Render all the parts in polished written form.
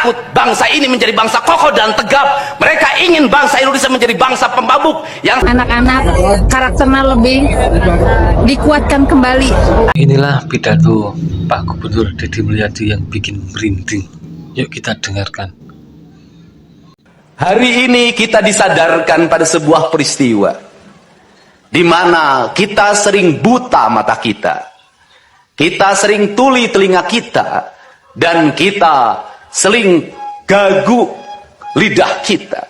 takut bangsa ini menjadi bangsa kokoh dan tegap. Mereka ingin bangsa Indonesia menjadi bangsa pemabuk yang anak-anak karakternya lebih dikuatkan kembali. Inilah pidato Pak Gubernur Deddy Mulyadi yang bikin merinding. Yuk kita dengarkan. hari ini kita disadarkan pada sebuah peristiwa di mana kita sering buta mata kita sering tuli telinga kita, dan kita sering gagu lidah kita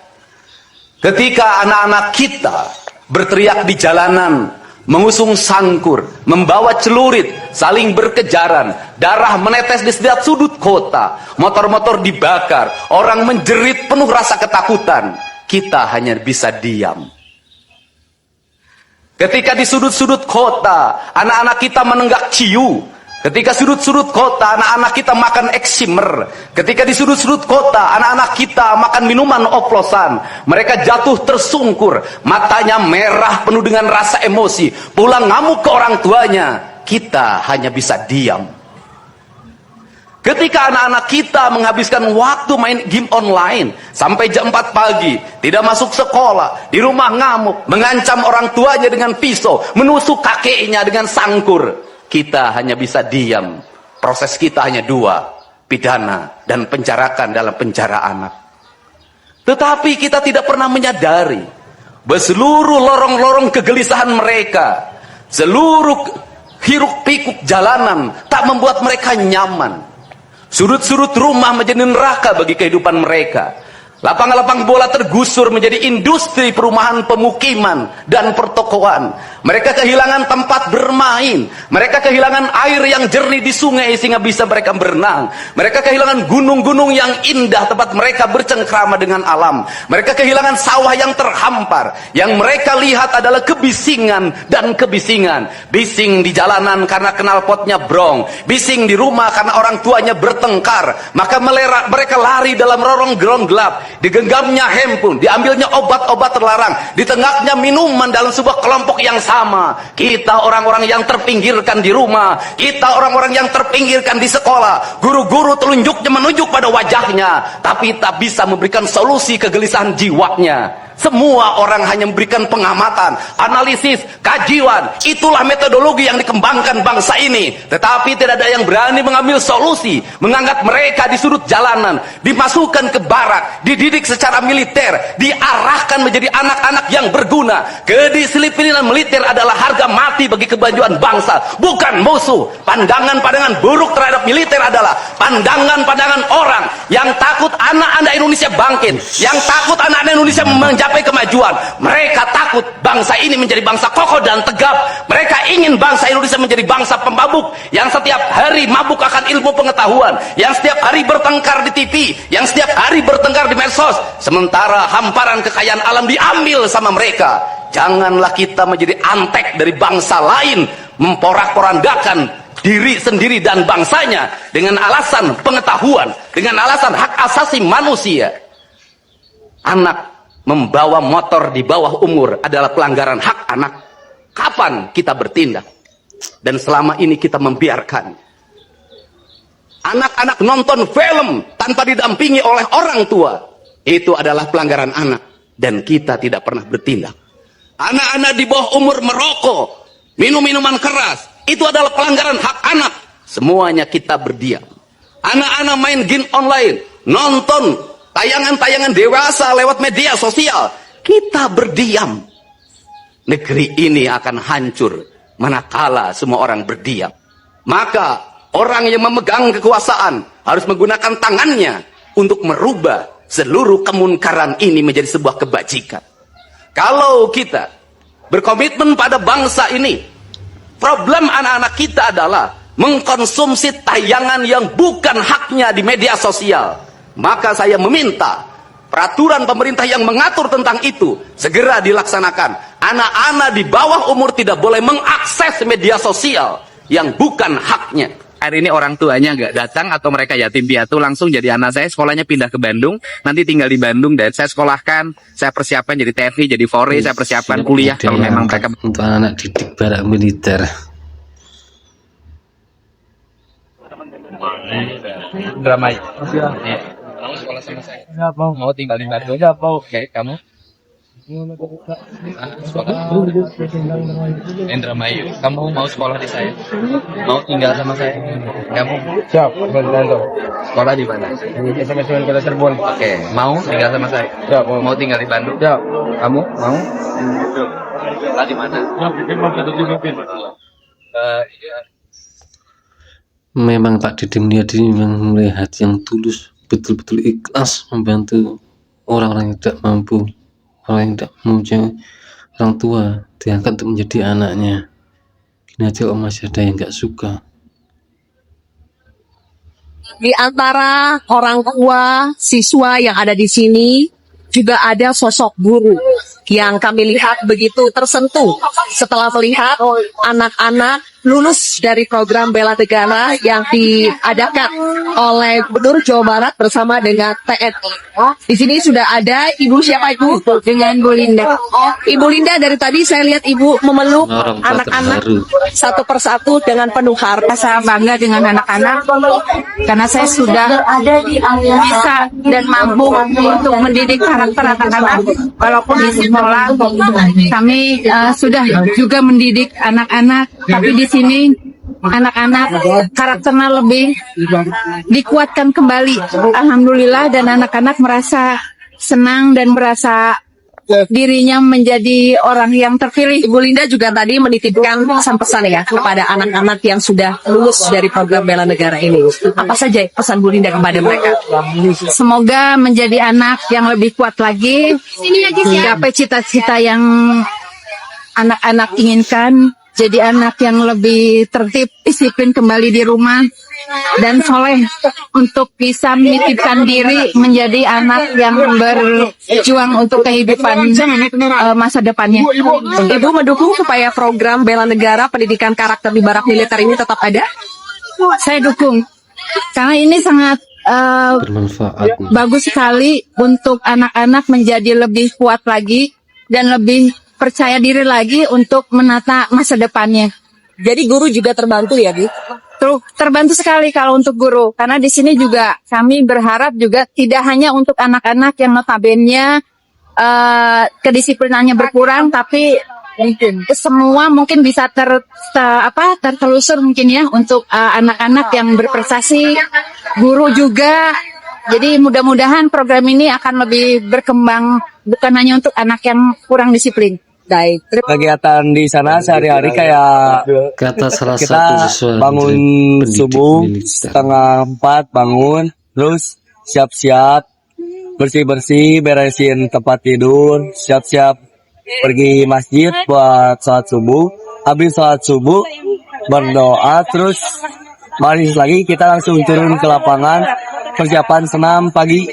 ketika anak-anak kita berteriak di jalanan, mengusung sangkur, membawa celurit, saling berkejaran, darah menetes di setiap sudut kota, motor-motor dibakar, orang menjerit penuh rasa ketakutan. Kita hanya bisa diam. Ketika di sudut-sudut kota anak-anak kita menenggak ciu, ketika sudut-sudut kota anak-anak kita makan eksimer, ketika di sudut-sudut kota anak-anak kita makan minuman oplosan, mereka jatuh tersungkur, matanya merah penuh dengan rasa emosi, pulang ngamuk ke orang tuanya, kita hanya bisa diam. Ketika anak-anak kita menghabiskan waktu main game online sampai jam 4 pagi, tidak masuk sekolah, di rumah ngamuk, mengancam orang tuanya dengan pisau, menusuk kakeknya dengan sangkur, kita hanya bisa diam. Proses kita hanya dua, pidana dan penjarakan dalam penjara anak. Tetapi kita tidak pernah menyadari bahwa seluruh lorong-lorong kegelisahan mereka, seluruh hiruk pikuk jalanan tak membuat mereka nyaman. Sudut-sudut rumah menjadi neraka bagi kehidupan mereka. Lapang-lapang bola tergusur menjadi industri perumahan, pemukiman, dan pertokoan. Mereka kehilangan tempat bermain. Mereka kehilangan air yang jernih di sungai sehingga bisa mereka berenang. Mereka kehilangan gunung-gunung yang indah tempat mereka bercengkrama dengan alam. Mereka kehilangan sawah yang terhampar. Yang mereka lihat adalah kebisingan dan kebisingan. Bising di jalanan karena knalpotnya brong. Bising di rumah karena orang tuanya bertengkar. Maka mereka lari dalam rorong-gerong gelap. Digenggamnya handphone, diambilnya obat-obat terlarang, ditengahnya minuman dalam sebuah kelompok yang sama. Kita orang-orang yang terpinggirkan di rumah, kita orang-orang yang terpinggirkan di sekolah, guru-guru telunjuknya menunjuk pada wajahnya, tapi tak bisa memberikan solusi kegelisahan jiwanya. Semua orang hanya memberikan pengamatan, analisis, kajian. Itulah metodologi yang dikembangkan bangsa ini. Tetapi tidak ada yang berani mengambil solusi, mengangkat mereka di sudut jalanan, dimasukkan ke barak, dididik secara militer, diarahkan menjadi anak-anak yang berguna. Kedisiplinan militer adalah harga mati bagi kemajuan bangsa, bukan musuh. Pandangan-pandangan buruk terhadap militer adalah pandangan-pandangan orang yang takut anak-anak Indonesia bangkit, yang takut anak-anak Indonesia mencapai kemajuan. Mereka takut bangsa ini menjadi bangsa kokoh dan tegap. Mereka ingin bangsa Indonesia menjadi bangsa pemabuk yang setiap hari mabuk akan ilmu pengetahuan, yang setiap hari bertengkar di TV, yang setiap hari bertengkar di medsos, sementara hamparan kekayaan alam diambil sama mereka. Janganlah kita menjadi antek dari bangsa lain, memporak-porandakan diri sendiri dan bangsanya dengan alasan pengetahuan, dengan alasan hak asasi manusia. Anak membawa motor di bawah umur adalah pelanggaran hak anak. Kapan kita bertindak? Dan selama ini kita membiarkan anak-anak nonton film tanpa didampingi oleh orang tua. Itu adalah pelanggaran anak, dan kita tidak pernah bertindak. Anak-anak di bawah umur merokok, minum minuman keras, itu adalah pelanggaran hak anak. Semuanya kita berdiam. Anak-anak main game online, nonton tayangan-tayangan dewasa lewat media sosial, kita berdiam. Negeri ini akan hancur manakala semua orang berdiam. Maka orang yang memegang kekuasaan harus menggunakan tangannya untuk merubah seluruh kemunkaran ini menjadi sebuah kebajikan. Kalau kita berkomitmen pada bangsa ini, problem anak-anak kita adalah mengkonsumsi tayangan yang bukan haknya di media sosial. Maka saya meminta peraturan pemerintah yang mengatur tentang itu segera dilaksanakan. Anak-anak di bawah umur tidak boleh mengakses media sosial yang bukan haknya. Hari ini orang tuanya nggak datang atau mereka yatim piatu, langsung jadi anak saya sekolahnya pindah ke Bandung, nanti tinggal di Bandung dan saya sekolahkan, saya persiapkan jadi TVI, jadi Polri, saya persiapkan kuliah kalau memang mereka untuk anak didik barak militer. drama. sama saya? Mau tinggal di Bandung? Oke, kamu? Sekolah Indramayu. Kamu mau sekolah di saya? Mau tinggal sama saya? Kamu? Siap, bantu. Sekolah di mana? Di SMS Kota Cirebon. Oke, mau tinggal sama saya? Siap, Mau tinggal di Bandung? Siap. Kamu mau? Sekolah di mana? Iya. Memang Pak Didi Mulyadi memang melihat yang tulus, betul-betul ikhlas membantu orang-orang yang tidak mampu, orang yang tidak mempunyai orang tua, diangkat untuk menjadi anaknya. Gini aja kok masih ada yang nggak suka. Di antara orang tua siswa yang ada di sini juga ada sosok guru yang kami lihat begitu tersentuh setelah melihat anak-anak lulus dari program Bela Negara yang diadakan oleh Gubernur Jawa Barat bersama dengan TNI. Di sini sudah ada Ibu siapa Ibu? Dengan Bu Linda. Ibu Linda, dari tadi saya lihat Ibu memeluk Orang tua anak-anak terharu. satu persatu dengan penuh harap. Saya bangga dengan anak-anak karena saya sudah bisa dan mampu untuk mendidik karakter anak-anak. Walaupun di sekolah kami sudah juga mendidik anak-anak, tapi di sini anak-anak karakternya lebih dikuatkan kembali. Alhamdulillah, dan anak-anak merasa senang dan merasa dirinya menjadi orang yang terpilih. Ibu Linda juga tadi menitipkan pesan-pesan ya kepada anak-anak yang sudah lulus dari program Bela Negara ini. Apa saja pesan Bu Linda kepada mereka? Semoga menjadi anak yang lebih kuat lagi, gapai cita-cita yang anak-anak inginkan, jadi anak yang lebih tertib, disiplin kembali di rumah, dan soleh untuk bisa menitipkan diri menjadi anak yang berjuang untuk kehidupan masa depannya. Ibu mendukung supaya program Bela Negara pendidikan karakter di barak militer ini tetap ada? Saya dukung, karena ini sangat Bermanfaat. bagus sekali untuk anak-anak menjadi lebih kuat lagi dan lebih percaya diri lagi untuk menata masa depannya. Jadi guru juga terbantu ya, Bu? Terbantu sekali kalau untuk guru, karena di sini juga kami berharap juga tidak hanya untuk anak-anak yang notabene kedisiplinannya berkurang, tapi semua mungkin bisa tertelusur mungkin ya untuk anak-anak yang berprestasi, guru juga. Jadi mudah-mudahan program ini akan lebih berkembang, bukan hanya untuk anak yang kurang disiplin. Baik. Kegiatan di sana sehari-hari kayak Kata salah satu kita siswa bangun pendidik subuh militer. 3:30 bangun, terus siap-siap, bersih-bersih, beresin tempat tidur, siap-siap pergi masjid buat sholat subuh. Habis sholat subuh berdoa, terus baris lagi kita langsung turun ke lapangan persiapan senam pagi.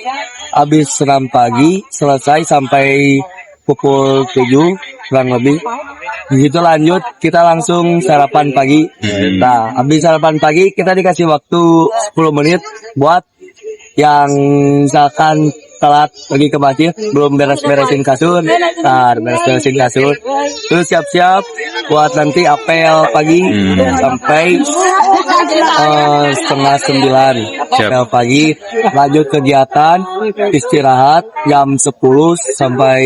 Habis senam pagi selesai sampai pukul 7 kurang lebih. Begitu lanjut kita langsung sarapan pagi. Nah, habis sarapan pagi kita dikasih waktu 10 menit buat yang misalkan telat pergi ke masjid, belum beres-beresin kasur, beres-beresin kasur, terus siap-siap buat nanti apel pagi sampai 8:30 apel pagi, lanjut kegiatan, istirahat jam 10 sampai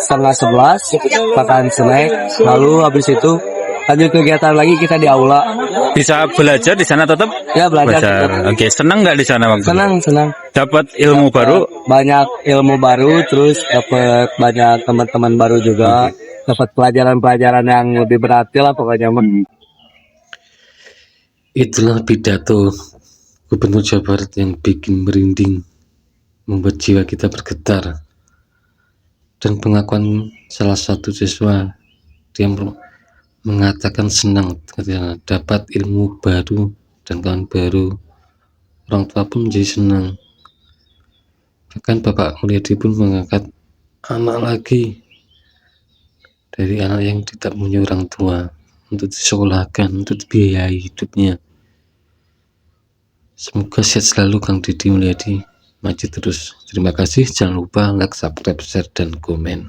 10:30, makan snack, lalu habis itu lanjut kegiatan lagi kita di aula. Bisa belajar di sana tetap? Ya, belajar. Oke, senang nggak di sana waktu? Senang. Dapat ilmu baru? Banyak ilmu baru, terus dapat banyak teman-teman baru juga, dapat pelajaran-pelajaran yang lebih berarti lah pokoknya. Itulah pidato Gubernur Jawa Barat yang bikin merinding, membuat jiwa kita bergetar. Dan pengakuan salah satu siswa, dia mengatakan senang ketika dapat ilmu baru dan kawan baru. Orang tua pun menjadi senang. Bahkan Bapak Mulyadi pun mengangkat anak lagi dari anak yang tidak punya orang tua untuk disekolahkan, untuk dibiayai hidupnya. Semoga sehat selalu Kang Didi Mulyadi, maju terus. Terima kasih, jangan lupa like, subscribe, share, dan komen.